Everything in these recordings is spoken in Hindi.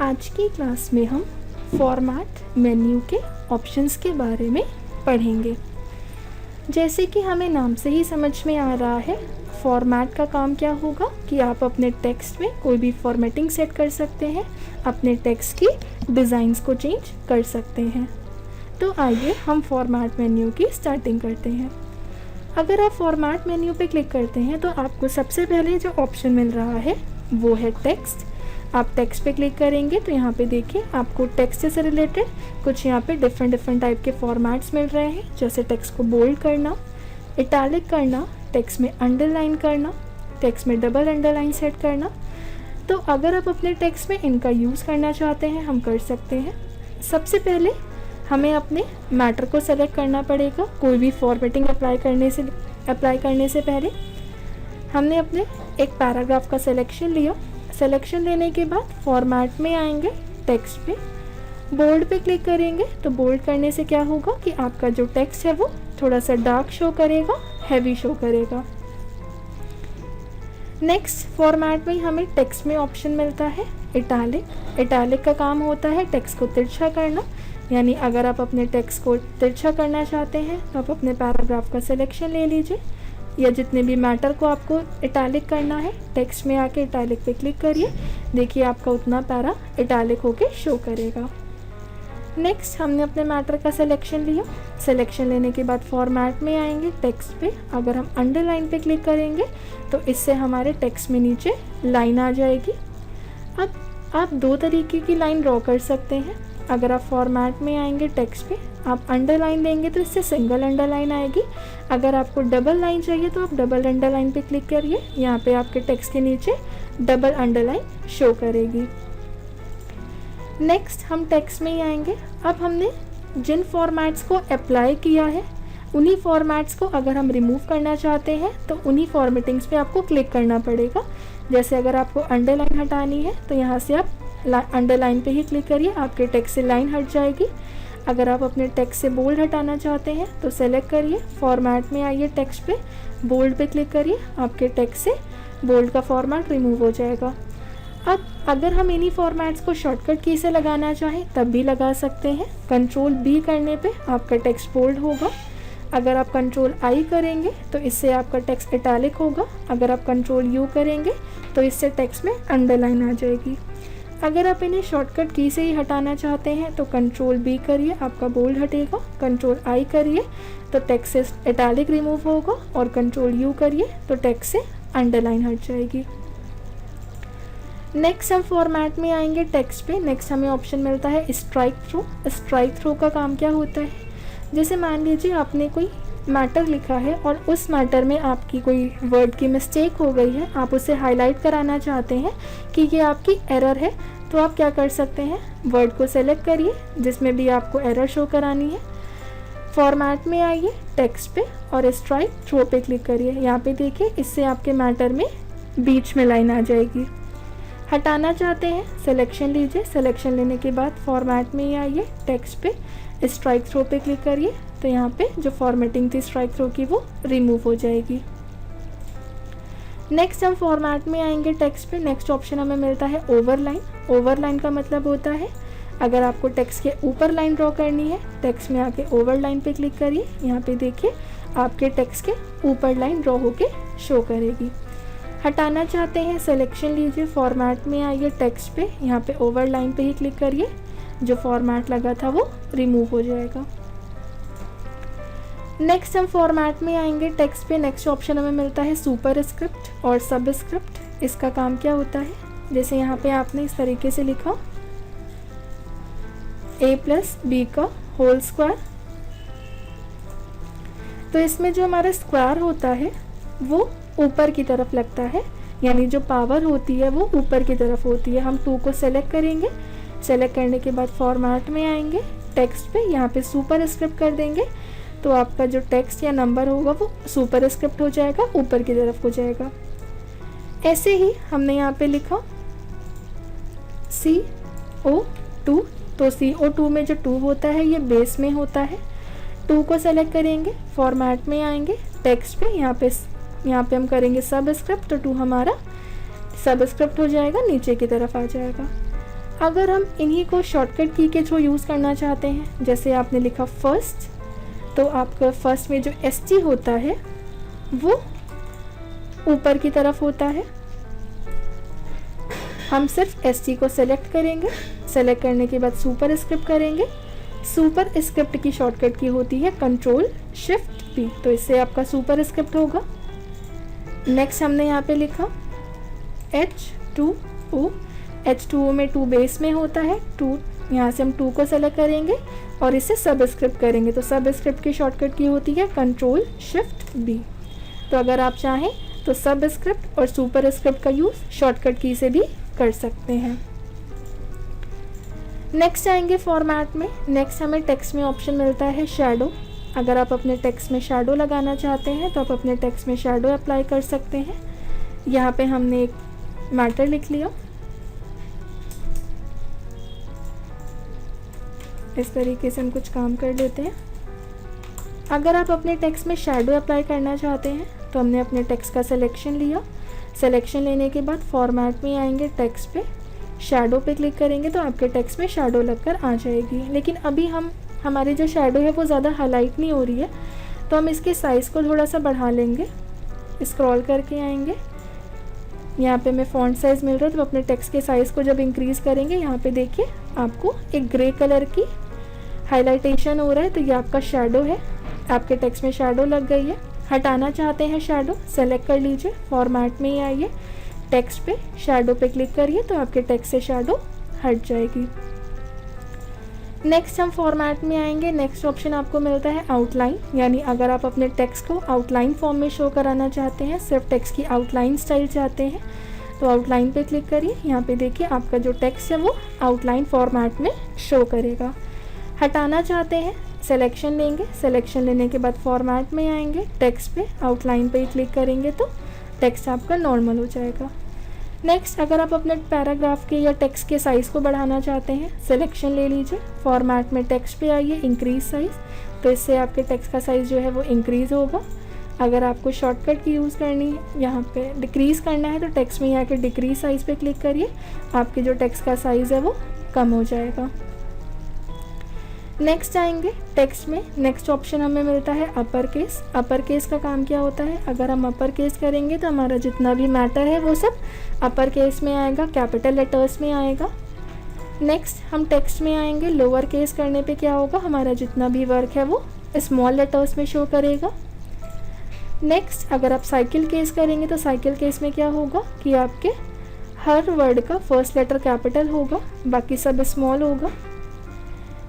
आज की क्लास में हम फॉर्मेट मेन्यू के ऑप्शंस के बारे में पढ़ेंगे। जैसे कि हमें नाम से ही समझ में आ रहा है, फॉर्मेट का काम क्या होगा कि आप अपने टेक्स्ट में कोई भी फॉर्मेटिंग सेट कर सकते हैं, अपने टेक्स्ट की डिज़ाइंस को चेंज कर सकते हैं। तो आइए हम फॉर्मेट मेन्यू की स्टार्टिंग करते हैं। अगर आप फॉर्मेट मेन्यू पे क्लिक करते हैं तो आपको सबसे पहले जो ऑप्शन मिल रहा है वो है टेक्स्ट। आप टेक्स्ट पे क्लिक करेंगे तो यहाँ पे देखिए आपको टेक्स्ट से रिलेटेड कुछ यहाँ पे डिफरेंट टाइप के फॉर्मेट्स मिल रहे हैं, जैसे टेक्स्ट को बोल्ड करना, इटैलिक करना, टेक्स्ट में अंडरलाइन करना, टेक्स्ट में डबल अंडरलाइन सेट करना। तो अगर आप अपने टेक्स्ट में इनका यूज़ करना चाहते हैं हम कर सकते हैं। सबसे पहले हमें अपने मैटर को सेलेक्ट करना पड़ेगा। कोई भी फॉर्मेटिंग अप्लाई करने से पहले हमने अपने एक पैराग्राफ का सिलेक्शन लिया। सिलेक्शन लेने के बाद फॉर्मेट में आएंगे, टेक्स्ट पे बोल्ड पे क्लिक करेंगे। तो बोल्ड करने से क्या होगा कि आपका जो टेक्स्ट है वो थोड़ा सा डार्क शो करेगा, हैवी शो करेगा। नेक्स्ट फॉर्मेट में हमें टेक्स्ट में ऑप्शन मिलता है इटैलिक। इटैलिक का काम होता है टेक्स्ट को तिरछा करना, यानी अगर आप अपने टेक्स्ट को तिरछा करना चाहते हैं तो आप अपने पैराग्राफ का सिलेक्शन ले लीजिए, या जितने भी मैटर को आपको इटैलिक करना है टेक्स्ट में आके इटैलिक पे क्लिक करिए। देखिए आपका उतना पैरा इटैलिक होके शो करेगा। नेक्स्ट हमने अपने मैटर का सिलेक्शन लिया। सिलेक्शन लेने के बाद फॉर्मेट में आएंगे, टेक्स्ट पे अगर हम अंडरलाइन पे क्लिक करेंगे तो इससे हमारे टेक्स्ट में नीचे लाइन आ जाएगी। अब आप दो तरीके की लाइन ड्रॉ कर सकते हैं। अगर आप फॉर्मेट में आएंगे टेक्स्ट पे, आप अंडरलाइन लेंगे तो इससे सिंगल अंडरलाइन आएगी। अगर आपको डबल लाइन चाहिए तो आप डबल अंडरलाइन पे क्लिक करिए, यहाँ पे आपके टेक्स्ट के नीचे डबल अंडरलाइन शो करेगी। नेक्स्ट हम टेक्स्ट में ही आएंगे। अब हमने जिन फॉर्मेट्स को अप्लाई किया है उन्हीं फॉर्मेट्स को अगर हम रिमूव करना चाहते हैं तो उन्हीं फॉर्मेटिंग्स पे आपको क्लिक करना पड़ेगा। जैसे अगर आपको अंडरलाइन हटानी है तो यहाँ से आप अंडरलाइन पे ही क्लिक करिए, आपके टेक्स्ट से लाइन हट जाएगी। अगर आप अपने टेक्स्ट से बोल्ड हटाना चाहते हैं तो सेलेक्ट करिए, फॉर्मेट में आइए, टेक्स्ट पे बोल्ड पे क्लिक करिए, आपके टेक्स्ट से बोल्ड का फॉर्मेट रिमूव हो जाएगा। अब अगर हम इन्हीं फॉर्मेट्स को शॉर्टकट की से लगाना चाहें तब भी लगा सकते हैं। कंट्रोल बी करने पे आपका टेक्स्ट बोल्ड होगा। अगर आप कंट्रोल आई करेंगे तो इससे आपका टेक्स्ट इटैलिक होगा। अगर आप कंट्रोल यू करेंगे तो इससे टेक्स्ट में अंडरलाइन आ जाएगी। अगर आप इन्हें शॉर्टकट की से ही हटाना चाहते हैं तो कंट्रोल बी करिए, आपका बोल्ड हटेगा। कंट्रोल आई करिए तो टेक्स्ट से इटैलिक रिमूव होगा, और कंट्रोल यू करिए तो टेक्स्ट से अंडरलाइन हट जाएगी। नेक्स्ट हम फॉर्मेट में आएंगे टेक्स्ट पे। नेक्स्ट हमें ऑप्शन मिलता है स्ट्राइक थ्रू। स्ट्राइक थ्रू का काम क्या होता है, जैसे मान लीजिए आपने कोई मैटर लिखा है और उस मैटर में आपकी कोई वर्ड की मिस्टेक हो गई है, आप उसे हाईलाइट कराना चाहते हैं कि ये आपकी एरर है, तो आप क्या कर सकते हैं, वर्ड को सेलेक्ट करिए जिसमें भी आपको एरर शो करानी है। फॉर्मेट में आइए, टेक्स्ट पे और स्ट्राइक थ्रू पे क्लिक करिए। यहाँ पे देखिए इससे आपके मैटर में बीच में लाइन आ जाएगी। हटाना चाहते हैं, सिलेक्शन लीजिए। सिलेक्शन लेने के बाद फॉर्मेट में ही आइए, टेक्स्ट पे स्ट्राइक थ्रू पे क्लिक करिए। तो यहाँ पे जो फॉर्मेटिंग थी स्ट्राइक थ्रू की वो रिमूव हो जाएगी। नेक्स्ट हम फॉर्मेट में आएंगे टेक्स्ट पे। नेक्स्ट ऑप्शन हमें मिलता है ओवरलाइन। ओवरलाइन का मतलब होता है अगर आपको टेक्स्ट के ऊपर लाइन ड्रॉ करनी है, टेक्स्ट में आके ओवरलाइन पे क्लिक करिए। यहाँ पे देखिए आपके टेक्स्ट के ऊपर लाइन ड्रॉ होके शो करेगी। हटाना चाहते हैं, सिलेक्शन लीजिए, फॉर्मेट में आइए, टेक्स्ट पे यहाँ पे ओवरलाइन पे ही क्लिक करिए, जो फॉर्मेट लगा था वो रिमूव हो जाएगा। नेक्स्ट हम फॉर्मेट में आएंगे टेक्स्ट पे। नेक्स्ट ऑप्शन हमें मिलता है सुपरस्क्रिप्ट और सबस्क्रिप्ट। इसका काम क्या होता है, जैसे यहाँ पे आपने इस तरीके से लिखा a+b का होल स्क्वायर, तो इसमें जो हमारा स्क्वायर होता है वो ऊपर की तरफ लगता है, यानी जो पावर होती है वो ऊपर की तरफ होती है। हम 2 को सेलेक्ट करेंगे। सेलेक्ट करने के बाद फॉर्मेट में आएंगे, टेक्स्ट पे यहाँ पे सुपरस्क्रिप्ट कर देंगे, तो आपका जो टेक्स्ट या नंबर होगा वो सुपरस्क्रिप्ट हो जाएगा, ऊपर की तरफ हो जाएगा। ऐसे ही हमने यहाँ पे लिखा CO2, तो CO2 में जो 2 होता है ये बेस में होता है। 2 को सेलेक्ट करेंगे, फॉर्मेट में आएंगे, टेक्स्ट पे यहाँ पे हम करेंगे सबस्क्रिप्ट, तो 2 हमारा सबस्क्रिप्ट हो जाएगा, नीचे की तरफ आ जाएगा। अगर हम इन्हीं को शॉर्टकट की के थ्रू यूज़ करना चाहते हैं, जैसे आपने लिखा फर्स्ट, तो आपका फर्स्ट में जो ST होता है वो ऊपर की तरफ होता है। हम सिर्फ ST को सेलेक्ट करेंगे, सेलेक्ट करने के बाद सुपर स्क्रिप्ट करेंगे। सुपर स्क्रिप्ट की शॉर्टकट की होती है Ctrl+Shift+P, तो इससे आपका सुपर स्क्रिप्ट होगा। नेक्स्ट हमने यहाँ पे लिखा H2O, H2O में 2 बेस में होता है, 2 यहाँ से हम 2 को सेलेक्ट करेंगे और इसे सबस्क्रिप्ट करेंगे, तो सबस्क्रिप्ट की शॉर्टकट की होती है Ctrl+Shift+B। तो अगर आप चाहें तो सबस्क्रिप्ट और सुपर स्क्रिप्ट का यूज़ शॉर्टकट की से भी कर सकते हैं। नेक्स्ट आएंगे फॉर्मेट में। नेक्स्ट हमें टेक्स्ट में ऑप्शन मिलता है शैडो। अगर आप अपने टेक्स्ट में शैडो लगाना चाहते हैं तो आप अपने टेक्स्ट में शैडो अप्लाई कर सकते हैं। यहाँ पे हमने एक मैटर लिख लिया, इस तरीके से हम कुछ काम कर लेते हैं। अगर आप अपने टेक्स्ट में शैडो अप्लाई करना चाहते हैं तो हमने अपने टेक्स्ट का सिलेक्शन लिया। सिलेक्शन लेने के बाद फॉर्मेट में आएंगे, टेक्स्ट पे शैडो पे क्लिक करेंगे तो आपके टेक्स्ट में शैडो लगकर आ जाएगी। लेकिन अभी हमारी जो शैडो है वो ज़्यादा हाईलाइट नहीं हो रही है, तो हम इसके साइज़ को थोड़ा सा बढ़ा लेंगे। स्क्रॉल करके आएंगे, यहाँ पे हमें फ़ॉन्ट साइज़ मिल रहा है, तो अपने टेक्स्ट के साइज़ को जब इंक्रीज़ करेंगे, यहाँ पे देखिए आपको एक ग्रे कलर की हाईलाइटेशन हो रहा है, तो ये आपका शैडो है, आपके टेक्स्ट में शैडो लग गई है। हटाना चाहते हैं शैडो, सेलेक्ट कर लीजिए, फॉर्मेट में ही आइए, टेक्स्ट पे शैडो पे क्लिक करिए तो आपके टेक्स्ट से शैडो हट जाएगी। नेक्स्ट हम फॉर्मेट में आएंगे। नेक्स्ट ऑप्शन आपको मिलता है आउटलाइन, यानी अगर आप अपने टेक्स्ट को आउटलाइन फॉर्म में शो कराना चाहते हैं, सिर्फ टेक्स्ट की आउटलाइन स्टाइल चाहते हैं, तो आउटलाइन पे क्लिक करिए। यहाँ पे देखिए आपका जो टेक्स्ट है वो आउटलाइन फॉर्मेट में शो करेगा। हटाना चाहते हैं, सिलेक्शन लेंगे, सिलेक्शन लेने के बाद फॉर्मेट में आएंगे, टेक्स्ट पे आउटलाइन पे ही क्लिक करेंगे तो टेक्स्ट आपका नॉर्मल हो जाएगा। नेक्स्ट अगर आप अपने पैराग्राफ के या टेक्स्ट के साइज़ को बढ़ाना चाहते हैं, सिलेक्शन ले लीजिए, फॉर्मेट में टेक्स्ट पे आइए, इंक्रीज साइज़, तो इससे आपके टेक्स्ट का साइज़ जो है वो इंक्रीज़ होगा। अगर आपको शॉर्टकट की यूज़ करनी है, यहाँ पे डिक्रीज़ करना है, तो टेक्स्ट में आके डिक्रीज साइज़ पे क्लिक करिए, आपके जो टेक्स्ट का साइज़ है वो कम हो जाएगा। नेक्स्ट आएंगे टेक्स्ट में। नेक्स्ट ऑप्शन हमें मिलता है अपर केस। अपर केस का काम क्या होता है, अगर हम अपर केस करेंगे तो हमारा जितना भी मैटर है वो सब अपर केस में आएगा, कैपिटल लेटर्स में आएगा। नेक्स्ट हम टेक्स्ट में आएंगे, लोअर केस करने पे क्या होगा, हमारा जितना भी वर्क है वो स्मॉल लेटर्स में शो करेगा। नेक्स्ट अगर आप साइकिल केस करेंगे तो साइकिल केस में क्या होगा कि आपके हर वर्ड का फर्स्ट लेटर कैपिटल होगा, बाकी सब स्मॉल होगा।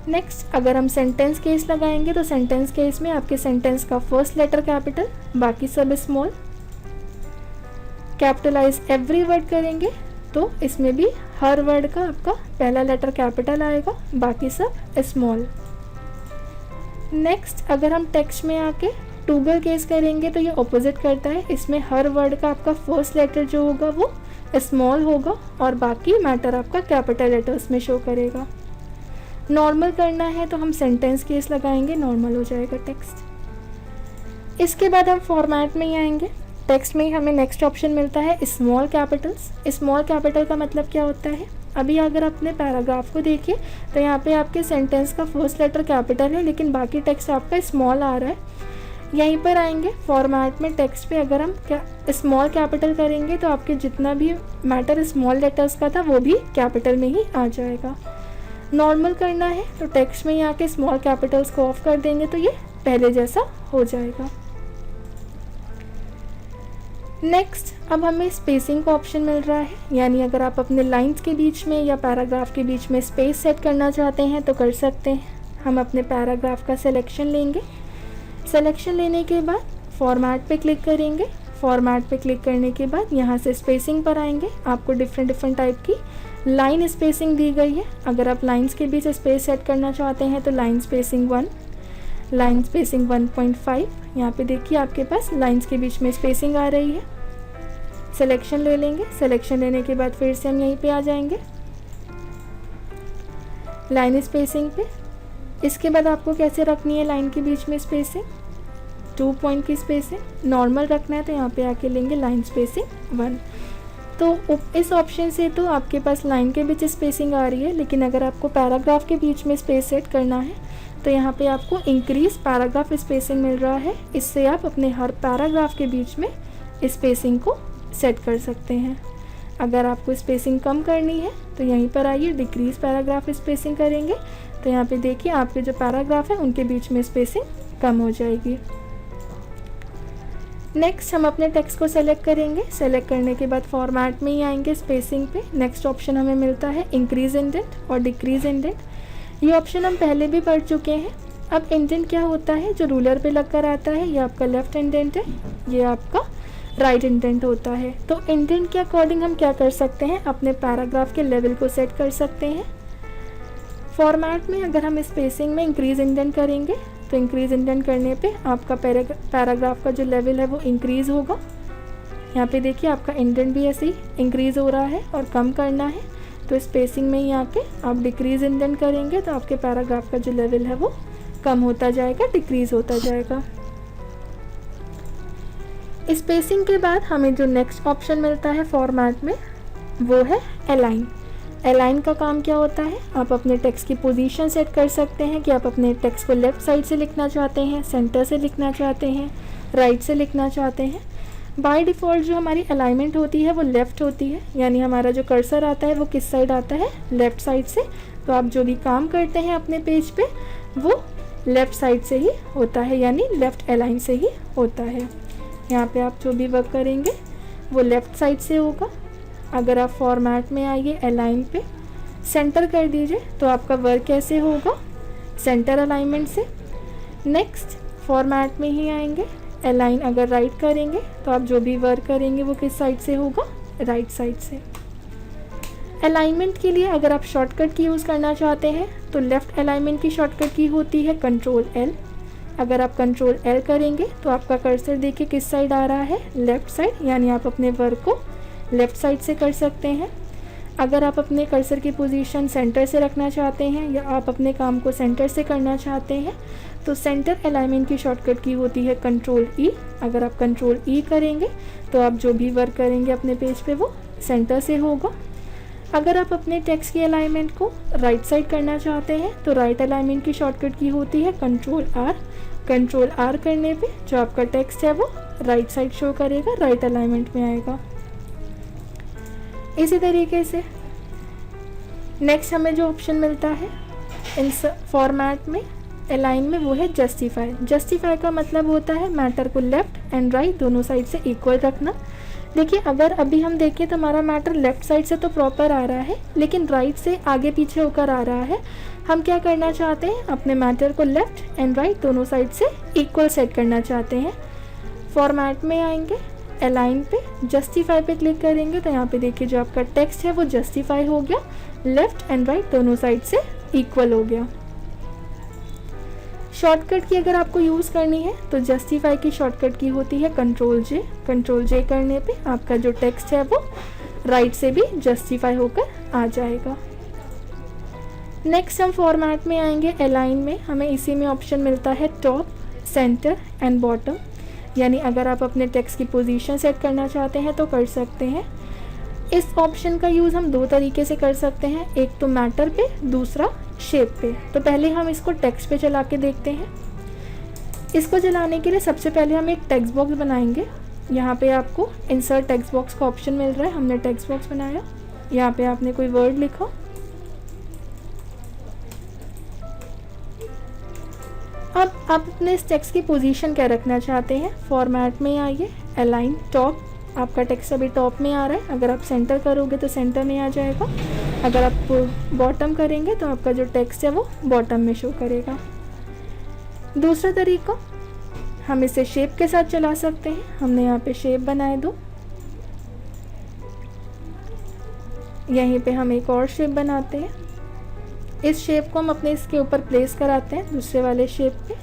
नेक्स्ट अगर हम सेंटेंस केस लगाएंगे तो सेंटेंस केस में आपके सेंटेंस का फर्स्ट लेटर कैपिटल, बाकी सब स्मॉल। कैपिटलाइज एवरी वर्ड करेंगे तो इसमें भी हर वर्ड का आपका पहला लेटर कैपिटल आएगा, बाकी सब स्मॉल। नेक्स्ट अगर हम टेक्स्ट में आके टूगल केस करेंगे तो ये ऑपोजिट करता है, इसमें हर वर्ड का आपका फर्स्ट लेटर जो होगा वो स्मॉल होगा और बाकी मैटर आपका कैपिटल लेटर्स में शो करेगा। नॉर्मल करना है तो हम सेंटेंस केस लगाएंगे, नॉर्मल हो जाएगा टेक्स्ट। इसके बाद हम फॉर्मेट में ही आएंगे। टेक्स्ट में ही हमें नेक्स्ट ऑप्शन मिलता है स्मॉल कैपिटल्स। स्मॉल कैपिटल का मतलब क्या होता है, अभी अगर अपने पैराग्राफ को देखिए तो यहाँ पे आपके सेंटेंस का फर्स्ट लेटर कैपिटल है लेकिन बाकी टेक्स्ट आपका स्मॉल आ रहा है। यहीं पर आएंगे फॉर्मेट में, टेक्स्ट पे अगर हम स्मॉल कैपिटल करेंगे तो आपके जितना भी मैटर स्मॉल लेटर्स का था वो भी कैपिटल में ही आ जाएगा। नॉर्मल करना है तो टेक्स्ट में ही आके स्मॉल कैपिटल्स को ऑफ कर देंगे तो ये पहले जैसा हो जाएगा। नेक्स्ट अब हमें स्पेसिंग का ऑप्शन मिल रहा है, यानी अगर आप अपने लाइंस के बीच में या पैराग्राफ के बीच में स्पेस सेट करना चाहते हैं तो कर सकते हैं। हम अपने पैराग्राफ का सिलेक्शन लेंगे, सिलेक्शन लेने के बाद फॉर्मेट पे क्लिक करेंगे। फॉर्मेट पे क्लिक करने के बाद यहाँ से स्पेसिंग पर आएंगे, आपको डिफरेंट टाइप की लाइन स्पेसिंग दी गई है। अगर आप लाइंस के बीच स्पेस सेट करना चाहते हैं तो लाइन स्पेसिंग 1, लाइन स्पेसिंग 1.5, यहाँ पे देखिए आपके पास लाइंस के बीच में स्पेसिंग आ रही है। सिलेक्शन ले लेंगे, सिलेक्शन लेने के बाद फिर से हम यहीं पे आ जाएंगे लाइन स्पेसिंग पे। इसके बाद आपको कैसे रखनी है लाइन के बीच में स्पेसिंग, 2 पॉइंट की स्पेसिंग। नॉर्मल रखना है तो यहाँ पे आके लेंगे लाइन स्पेसिंग 1। तो इस ऑप्शन से तो आपके पास लाइन के बीच स्पेसिंग आ रही है, लेकिन अगर आपको पैराग्राफ के बीच में स्पेस सेट करना है तो यहाँ पे आपको इंक्रीज पैराग्राफ स्पेसिंग मिल रहा है। इससे आप अपने हर पैराग्राफ के बीच में स्पेसिंग को सेट कर सकते हैं। अगर आपको स्पेसिंग कम करनी है तो यहीं पर आइए डिक्रीज पैराग्राफ स्पेसिंग करेंगे, तो यहाँ पे देखिए आपके जो पैराग्राफ है उनके बीच में स्पेसिंग कम हो जाएगी। नेक्स्ट हम अपने टेक्स्ट को सेलेक्ट करेंगे। सेलेक्ट करने के बाद फॉर्मेट में ही आएंगे स्पेसिंग पे। नेक्स्ट ऑप्शन हमें मिलता है इंक्रीज इंडेंट और डिक्रीज इंडेंट। ये ऑप्शन हम पहले भी पढ़ चुके हैं। अब इंडेंट क्या होता है, जो रूलर पे लग कर आता है, ये आपका लेफ्ट इंडेंट है, ये आपका राइट इंडेंट होता है। तो इंडेंट के अकॉर्डिंग हम क्या कर सकते हैं, अपने पैराग्राफ के लेवल को सेट कर सकते हैं। फॉर्मेट में अगर हम स्पेसिंग में इंक्रीज इंडेंट करेंगे तो इंक्रीज इंडेंट करने पे आपका पैराग्राफ का जो लेवल है वो इंक्रीज़ होगा। यहाँ पे देखिए आपका इंडेंट भी ऐसे ही इंक्रीज़ हो रहा है। और कम करना है तो स्पेसिंग में ही आके आप डिक्रीज इंडेंट करेंगे तो आपके पैराग्राफ का जो लेवल है वो कम होता जाएगा, डिक्रीज़ होता जाएगा। स्पेसिंग के बाद हमें जो नेक्स्ट ऑप्शन मिलता है फॉर्मेट में वो है अलाइन। अलाइन का काम क्या होता है, आप अपने टेक्स्ट की पोजीशन सेट कर सकते हैं कि आप अपने टेक्स्ट को लेफ़्ट साइड से लिखना चाहते हैं, सेंटर से लिखना चाहते हैं, राइट से लिखना चाहते हैं। बाय डिफ़ॉल्ट जो हमारी अलाइनमेंट होती है वो लेफ़्ट होती है, यानी हमारा जो कर्सर आता है वो किस साइड आता है, लेफ़्ट साइड से। तो आप जो भी काम करते हैं अपने पेज पे वो लेफ़्ट साइड से ही होता है, यानी लेफ़्ट अलाइन से ही होता है। यहाँ पे आप जो भी वर्क करेंगे वो लेफ़्ट साइड से होगा। अगर आप फॉर्मेट में आइए अलाइन पे सेंटर कर दीजिए तो आपका वर्क कैसे होगा, सेंटर अलाइनमेंट से। नेक्स्ट फॉर्मेट में ही आएंगे अलाइन, अगर राइट करेंगे तो आप जो भी वर्क करेंगे वो किस साइड से होगा, राइट साइड से। अलाइनमेंट के लिए अगर आप शॉर्टकट की यूज़ करना चाहते हैं तो लेफ़्ट अलाइनमेंट की शॉर्टकट की होती है कंट्रोल एल। अगर आप कंट्रोल एल करेंगे तो आपका कर्सर देखिए किस साइड आ रहा है, लेफ़्ट साइड, यानी आप अपने वर्क को लेफ़्ट साइड से कर सकते हैं। अगर आप अपने कर्सर की पोजीशन सेंटर से रखना चाहते हैं या आप अपने काम को सेंटर से करना चाहते हैं तो सेंटर अलाइनमेंट की शॉर्टकट की होती है कंट्रोल ई। अगर आप कंट्रोल ई करेंगे तो आप जो भी वर्क करेंगे अपने पेज पे वो सेंटर से होगा। अगर आप अपने टेक्स्ट की अलाइनमेंट को राइट साइड करना चाहते हैं तो राइट अलाइनमेंट की शॉर्टकट की होती है कंट्रोल आर। कंट्रोल आर करने पे जो आपका टेक्स्ट है वो राइट साइड शो करेगा, राइट अलाइनमेंट में आएगा। इसी तरीके से नेक्स्ट हमें जो ऑप्शन मिलता है इन फॉर्मेट में अलाइन में वो है जस्टिफाई। जस्टिफाई का मतलब होता है मैटर को लेफ़्ट एंड राइट दोनों साइड से इक्वल रखना। देखिए अगर अभी हम देखें तो हमारा मैटर लेफ़्ट साइड से तो प्रॉपर आ रहा है लेकिन राइट से आगे पीछे होकर आ रहा है। हम क्या करना चाहते हैं, अपने मैटर को लेफ़्ट एंड राइट दोनों साइड से इक्वल सेट करना चाहते हैं। फॉर्मेट में आएंगे अलाइन पे, जस्टिफाई पे क्लिक करेंगे तो यहाँ पे देखिए जो आपका टेक्स्ट है वो जस्टिफाई हो गया, लेफ़्ट एंड राइट दोनों साइड से इक्वल हो गया। शॉर्टकट की अगर आपको यूज़ करनी है तो जस्टिफाई की शॉर्टकट की होती है कंट्रोल जे। कंट्रोल जे करने पे आपका जो टेक्स्ट है वो राइट से भी जस्टिफाई होकर आ जाएगा। नेक्स्ट हम फॉर्मेट में आएंगे अलाइन में, हमें इसी में ऑप्शन मिलता है टॉप, सेंटर एंड बॉटम। यानी अगर आप अपने टेक्स्ट की पोजीशन सेट करना चाहते हैं तो कर सकते हैं। इस ऑप्शन का यूज़ हम दो तरीके से कर सकते हैं, एक तो मैटर पे, दूसरा शेप पे। तो पहले हम इसको टेक्स्ट पे चला के देखते हैं। इसको चलाने के लिए सबसे पहले हम एक टेक्स्ट बॉक्स बनाएंगे। यहाँ पे आपको इंसर्ट टेक्स्ट बॉक्स का ऑप्शन मिल रहा है, हमने टेक्स्ट बॉक्स बनाया। यहाँ पे आपने कोई वर्ड लिखा, अब आप अपने इस टेक्स्ट की पोजीशन क्या रखना चाहते हैं। फॉर्मेट में आइए अलाइन टॉप, आपका टेक्स्ट अभी टॉप में आ रहा है, अगर आप सेंटर करोगे तो सेंटर में आ जाएगा। अगर आप बॉटम करेंगे तो आपका जो टेक्स्ट है वो बॉटम में शो करेगा। दूसरा तरीका, हम इसे शेप के साथ चला सकते हैं। हमने यहाँ पे शेप बनाए दो, यहीं पे हम एक और शेप बनाते हैं। इस शेप को हम अपने इसके ऊपर प्लेस कराते हैं दूसरे वाले शेप पे।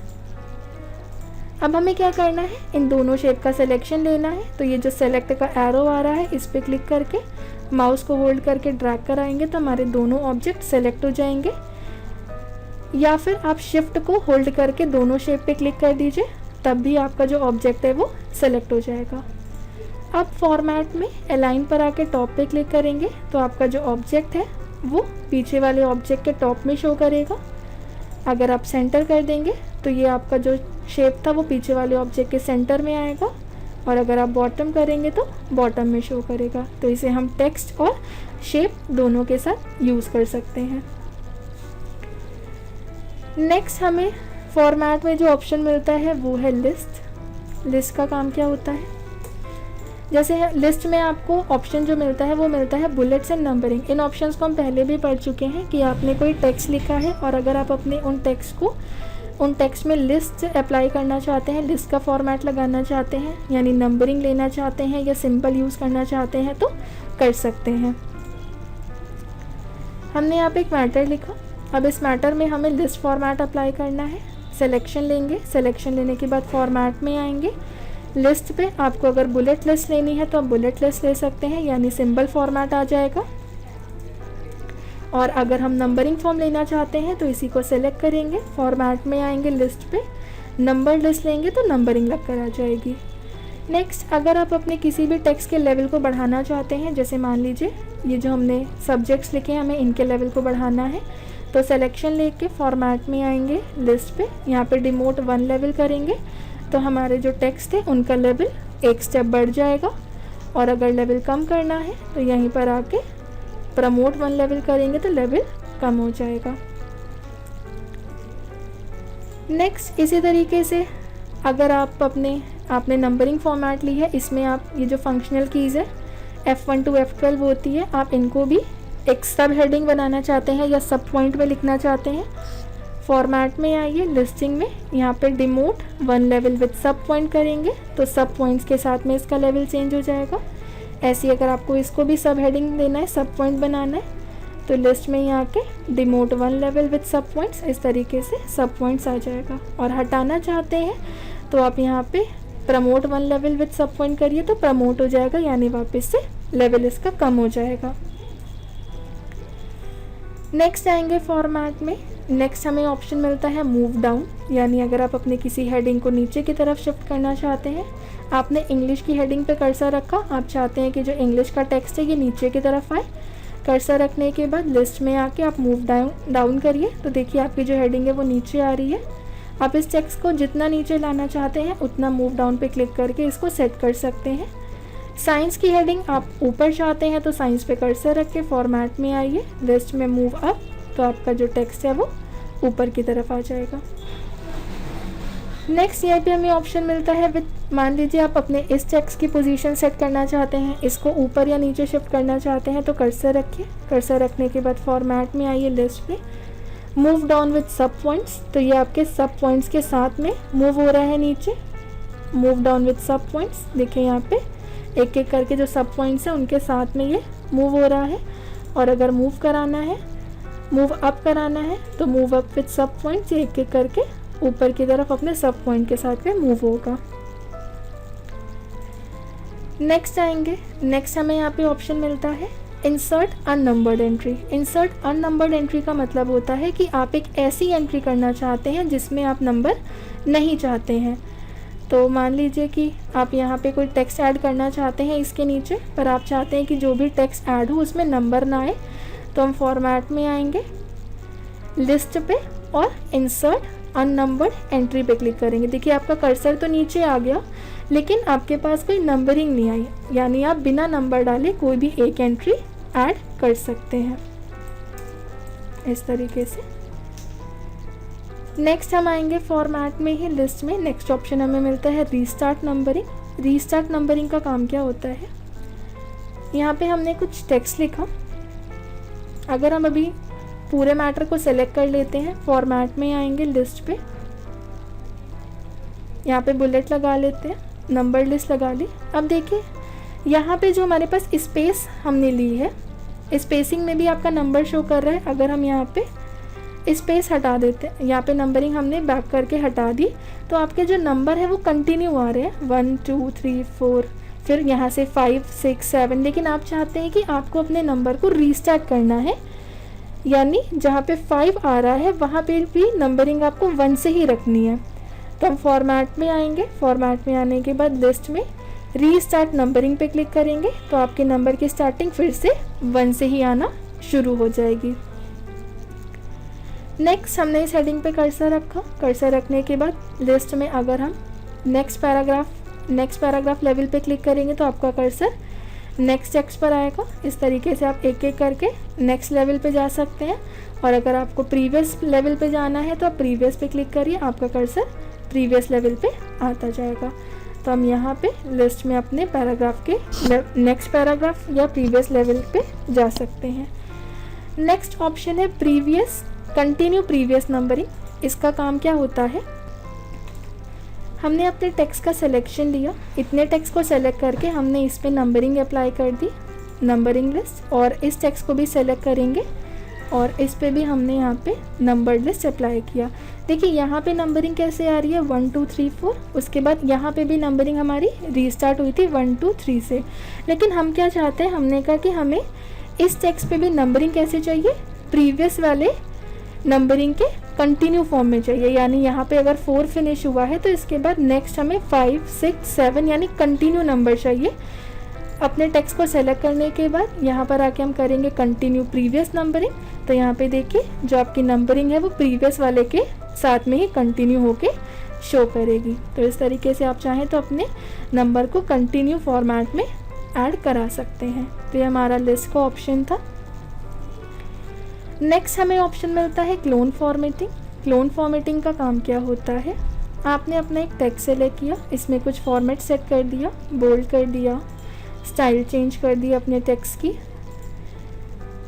अब हमें क्या करना है, इन दोनों शेप का सिलेक्शन लेना है। तो ये जो सेलेक्ट का एरो आ रहा है इस पर क्लिक करके माउस को होल्ड करके ड्रैग कराएंगे तो हमारे दोनों ऑब्जेक्ट सेलेक्ट हो जाएंगे। या फिर आप शिफ्ट को होल्ड करके दोनों शेप पे क्लिक कर दीजिए, तब भी आपका जो ऑब्जेक्ट है वो सेलेक्ट हो जाएगा। अब फॉर्मेट में अलाइन पर आके टॉप पे क्लिक करेंगे तो आपका जो ऑब्जेक्ट है वो पीछे वाले ऑब्जेक्ट के टॉप में शो करेगा। अगर आप सेंटर कर देंगे तो ये आपका जो शेप था वो पीछे वाले ऑब्जेक्ट के सेंटर में आएगा, और अगर आप बॉटम करेंगे तो बॉटम में शो करेगा। तो इसे हम टेक्स्ट और शेप दोनों के साथ यूज़ कर सकते हैं। नेक्स्ट हमें फॉर्मेट में जो ऑप्शन मिलता है वो है लिस्ट। लिस्ट का काम क्या होता है? जैसे लिस्ट में आपको ऑप्शन जो मिलता है वो मिलता है bullets and numbering. In options को हम पहले भी पढ़ चुके हैं कि आपने कोई टेक्स्ट लिखा है और अगर आप अपने उन टेक्स्ट में लिस्ट अप्लाई करना चाहते हैं, लिस्ट का फॉर्मेट लगाना चाहते हैं, यानी नंबरिंग लेना चाहते हैं या सिंबल यूज़ करना चाहते हैं तो कर सकते हैं। हमने यहाँ पे एक मैटर लिखा। अब इस मैटर में हमें लिस्ट फॉर्मेट अप्लाई करना है। सिलेक्शन लेंगे, सिलेक्शन लेने के बाद फॉर्मेट में आएंगे। लिस्ट पे आपको अगर बुलेट लिस्ट लेनी है तो आप बुलेट लिस्ट ले सकते हैं, यानी सिंबल फॉर्मेट आ जाएगा। और अगर हम नंबरिंग फॉर्म लेना चाहते हैं तो इसी को सिलेक्ट करेंगे, फॉर्मेट में आएंगे, लिस्ट पे नंबर लिस्ट लेंगे तो नंबरिंग लग कर आ जाएगी। नेक्स्ट, अगर आप अपने किसी भी टेक्स्ट के लेवल को बढ़ाना चाहते हैं, जैसे मान लीजिए ये जो हमने सब्जेक्ट्स लिखे हैं हमें इनके लेवल को बढ़ाना है, तो सिलेक्शन लेके फॉर्मेट में आएंगे, लिस्ट पे यहाँ पे डिमोट 1 लेवल करेंगे तो हमारे जो टेक्स्ट है उनका लेवल एक स्टेप बढ़ जाएगा। और अगर लेवल कम करना है तो यहीं पर आके प्रमोट 1 लेवल करेंगे तो लेवल कम हो जाएगा। नेक्स्ट, इसी तरीके से अगर आप आपने नंबरिंग फॉर्मेट ली है, इसमें आप ये जो फंक्शनल कीज़ है F1 to F12 होती है, आप इनको भी एक सब हेडिंग बनाना चाहते हैं या सब पॉइंट में लिखना चाहते हैं, फॉर्मेट में आइए, लिस्टिंग में यहाँ पे डिमोट 1 लेवल विद सब पॉइंट करेंगे तो सब पॉइंट्स के साथ में इसका लेवल चेंज हो जाएगा। ऐसे ही अगर आपको इसको भी सब हेडिंग देना है, सब पॉइंट बनाना है, तो लिस्ट में यहाँ के डिमोट 1 लेवल विद सब पॉइंट्स, इस तरीके से सब पॉइंट्स आ जाएगा। और हटाना चाहते हैं तो आप यहाँ पे प्रमोट 1 लेवल विद सब पॉइंट करिए तो प्रमोट हो जाएगा, यानी वापस से लेवल इसका कम हो जाएगा। नेक्स्ट आएंगे फॉर्मेट में। नेक्स्ट हमें ऑप्शन मिलता है मूव डाउन, यानी अगर आप अपने किसी हेडिंग को नीचे की तरफ शिफ्ट करना चाहते हैं, आपने इंग्लिश की हेडिंग पे कर्सर रखा, आप चाहते हैं कि जो इंग्लिश का टेक्स्ट है ये नीचे की तरफ आए, कर्सर रखने के बाद लिस्ट में आके आप मूव डाउन करिए तो देखिए आपकी जो हेडिंग है वो नीचे आ रही है। आप इस टेक्स्ट को जितना नीचे लाना चाहते हैं उतना मूव डाउन पे क्लिक करके इसको सेट कर सकते हैं। साइंस की हेडिंग आप ऊपर चाहते हैं तो साइंस पे कर्सर रख के फॉर्मेट में आइए, लिस्ट में मूव अप, तो आपका जो टेक्स्ट है वो ऊपर की तरफ आ जाएगा। नेक्स्ट यहाँ पे हमें ऑप्शन मिलता है विद, मान लीजिए आप अपने इस टेक्स्ट की पोजीशन सेट करना चाहते हैं, इसको ऊपर या नीचे शिफ्ट करना चाहते हैं तो कर्सर रखिए, कर्सर रखने के बाद फॉर्मेट में आइए, लिस्ट पे मूव डाउन विद सब पॉइंट्स, तो ये आपके सब पॉइंट्स के साथ में मूव हो रहा है नीचे। मूव डाउन विद सब पॉइंट्स, देखिए यहाँ पे एक एक करके जो सब पॉइंट्स हैं उनके साथ में ये मूव हो रहा है। और अगर मूव कराना है, मूव अप कराना है तो मूव अप विद सब पॉइंट्स, एक एक करके ऊपर की तरफ अपने सब पॉइंट के साथ में मूव होगा। नेक्स्ट आएंगे, नेक्स्ट हमें यहाँ पे ऑप्शन मिलता है insert unnumbered entry. Insert unnumbered entry का मतलब होता है कि आप एक ऐसी एंट्री करना चाहते हैं जिसमें आप नंबर नहीं चाहते हैं। तो मान लीजिए कि आप यहाँ पे कोई टेक्स्ट ऐड करना चाहते हैं इसके नीचे, पर आप चाहते हैं कि जो भी टेक्स्ट ऐड हो उसमें नंबर ना आए, तो हम फॉर्मेट में आएंगे, लिस्ट पे और इंसर्ट अननंबर्ड एंट्री पे क्लिक करेंगे। देखिए आपका कर्सर तो नीचे आ गया लेकिन आपके पास कोई नंबरिंग नहीं आई, यानी आप बिना नंबर डाले कोई भी एक एंट्री ऐड कर सकते हैं इस तरीके से। नेक्स्ट हम आएंगे फॉर्मेट में ही, लिस्ट में नेक्स्ट ऑप्शन हमें मिलता है रीस्टार्ट नंबरिंग। रीस्टार्ट नंबरिंग का काम क्या होता है, यहाँ पे हमने कुछ टेक्स्ट लिखा, अगर हम अभी पूरे मैटर को सेलेक्ट कर लेते हैं, फॉर्मेट में आएंगे, लिस्ट पे यहाँ पे बुलेट लगा लेते हैं, नंबर लिस्ट लगा ली। अब देखिए यहाँ पे जो हमारे पास स्पेस हमने ली है, स्पेसिंग में भी आपका नंबर शो कर रहा है। अगर हम यहाँ पे स्पेस हटा देते हैं, यहाँ पे नंबरिंग हमने बैक करके हटा दी, तो आपके जो नंबर है वो कंटिन्यू आ रहे हैं 1 2 3 4, फिर यहाँ से 5 6 7, लेकिन आप चाहते हैं कि आपको अपने नंबर को रीस्टार्ट करना है, यानी जहाँ पे 5 आ रहा है वहाँ पे भी नंबरिंग आपको 1 से ही रखनी है। तो हम फॉर्मेट में आएंगे, फॉर्मेट में आने के बाद लिस्ट में रीस्टार्ट नंबरिंग पे क्लिक करेंगे तो आपके नंबर की स्टार्टिंग फिर से 1 से ही आना शुरू हो जाएगी। नेक्स्ट हमने इस हेडिंग पे कर्सर रखा। कर्सर रखने के बाद लिस्ट में अगर हम नेक्स्ट पैराग्राफ लेवल पे क्लिक करेंगे तो आपका कर्सर नेक्स्ट टेक्स्ट पर आएगा। इस तरीके से आप एक एक करके नेक्स्ट लेवल पे जा सकते हैं। और अगर आपको प्रीवियस लेवल पे जाना है तो आप प्रीवियस पे क्लिक करिए, आपका कर्सर प्रीवियस लेवल पे आता जाएगा। तो हम यहाँ पे लिस्ट में अपने पैराग्राफ के नेक्स्ट पैराग्राफ या प्रीवियस लेवल पे जा सकते हैं। नेक्स्ट ऑप्शन है कंटिन्यू प्रीवियस नंबरिंग। इसका काम क्या होता है, हमने अपने टेक्स्ट का सिलेक्शन लिया, इतने टेक्स्ट को सेलेक्ट करके हमने इस पे नंबरिंग अप्लाई कर दी, नंबरिंग लिस्ट, और इस टेक्स्ट को भी सेलेक्ट करेंगे और इस पे भी हमने यहाँ पे नंबर्ड लिस्ट अप्लाई किया। देखिए यहाँ पे नंबरिंग कैसे आ रही है 1 2 3 4। उसके बाद यहाँ पे भी नंबरिंग हमारी रीस्टार्ट हुई थी 1 2 3 से। लेकिन हम क्या चाहते हैं, हमने कहा कि हमें इस टेक्स्ट पे भी नंबरिंग कैसे चाहिए, प्रीवियस वाले नंबरिंग के कंटिन्यू फॉर्म में चाहिए। यानी यहाँ पे अगर 4 फिनिश हुआ है तो इसके बाद नेक्स्ट हमें 5 6 7 यानी कंटिन्यू नंबर चाहिए। अपने टेक्स्ट को सेलेक्ट करने के बाद यहाँ पर आके हम करेंगे कंटिन्यू प्रीवियस नंबरिंग। तो यहाँ पे देखिए जो आपकी नंबरिंग है वो प्रीवियस वाले के साथ में ही कंटिन्यू होके शो करेगी। तो इस तरीके से आप चाहें तो अपने नंबर को कंटिन्यू फॉर्मेट में ऐड करा सकते हैं। तो ये हमारा लिस्ट का ऑप्शन था। नेक्स्ट हमें ऑप्शन मिलता है क्लोन फॉर्मेटिंग। क्लोन फॉर्मेटिंग का काम क्या होता है, आपने अपना एक टेक्स्ट सेलेक्ट किया, इसमें कुछ फॉर्मेट सेट कर दिया, बोल्ड कर दिया, स्टाइल चेंज कर दी, अपने टेक्स्ट की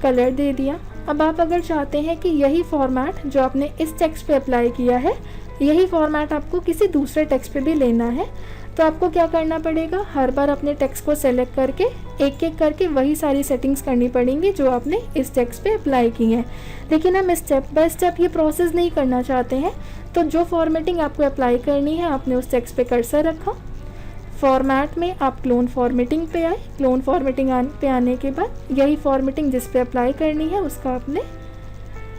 कलर दे दिया। अब आप अगर चाहते हैं कि यही फॉर्मेट जो आपने इस टेक्स्ट पे अप्लाई किया है, यही फॉर्मेट आपको किसी दूसरे टेक्स्ट पे भी लेना है, तो आपको क्या करना पड़ेगा, हर बार अपने टेक्स्ट को सेलेक्ट करके एक एक करके वही सारी सेटिंग्स करनी पड़ेंगी जो आपने इस टेक्स्ट पे अप्लाई की हैं। लेकिन हम स्टेप बाय स्टेप ये प्रोसेस नहीं करना चाहते हैं। तो जो फॉर्मेटिंग आपको अप्लाई करनी है, आपने उस टेक्स्ट पे कर्सर रखा, फॉर्मेट में आप क्लोन फॉर्मेटिंग पे आए। क्लोन फॉर्मेटिंग पे आने के बाद यही फॉर्मेटिंग जिस पे अप्लाई करनी है उसका आपने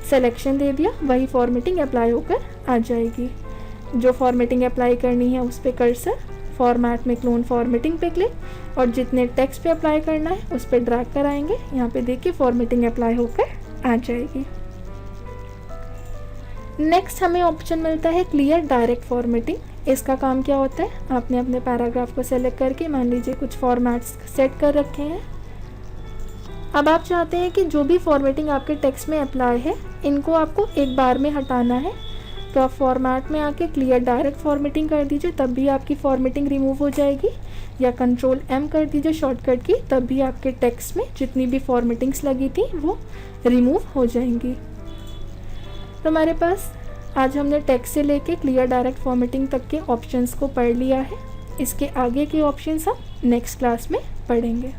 सेलेक्शन दे दिया, वही फॉर्मेटिंग अप्लाई होकर आ जाएगी। जो फॉर्मेटिंग अप्लाई करनी है उस पे कर्सर, फॉर्मेट में क्लोन फॉर्मेटिंग पे क्लिक, और जितने टेक्स्ट पे अप्लाई करना है उस पर ड्रैग कराएंगे। यहाँ पे देखिए फॉर्मेटिंग अप्लाई होकर आ जाएगी। नेक्स्ट हमें ऑप्शन मिलता है क्लियर डायरेक्ट फॉर्मेटिंग। इसका काम क्या होता है, आपने अपने पैराग्राफ को सेलेक्ट करके मान लीजिए कुछ फॉर्मेट्स सेट कर रखे हैं। अब आप चाहते हैं कि जो भी फॉर्मेटिंग आपके टेक्स्ट में अप्लाई है इनको आपको एक बार में हटाना है, तो आप फॉर्मेट में आके क्लियर डायरेक्ट फॉर्मेटिंग कर दीजिए, तब भी आपकी फॉर्मेटिंग रिमूव हो जाएगी। या कंट्रोल M कर दीजिए शॉर्टकट की, तब भी आपके टेक्स्ट में जितनी भी फॉर्मेटिंग्स लगी थी वो रिमूव हो जाएंगी। तो हमारे पास आज हमने टेक्स्ट से लेके क्लियर डायरेक्ट फॉर्मेटिंग तक के ऑप्शंस को पढ़ लिया है। इसके आगे के ऑप्शंस हम नेक्स्ट क्लास में पढ़ेंगे।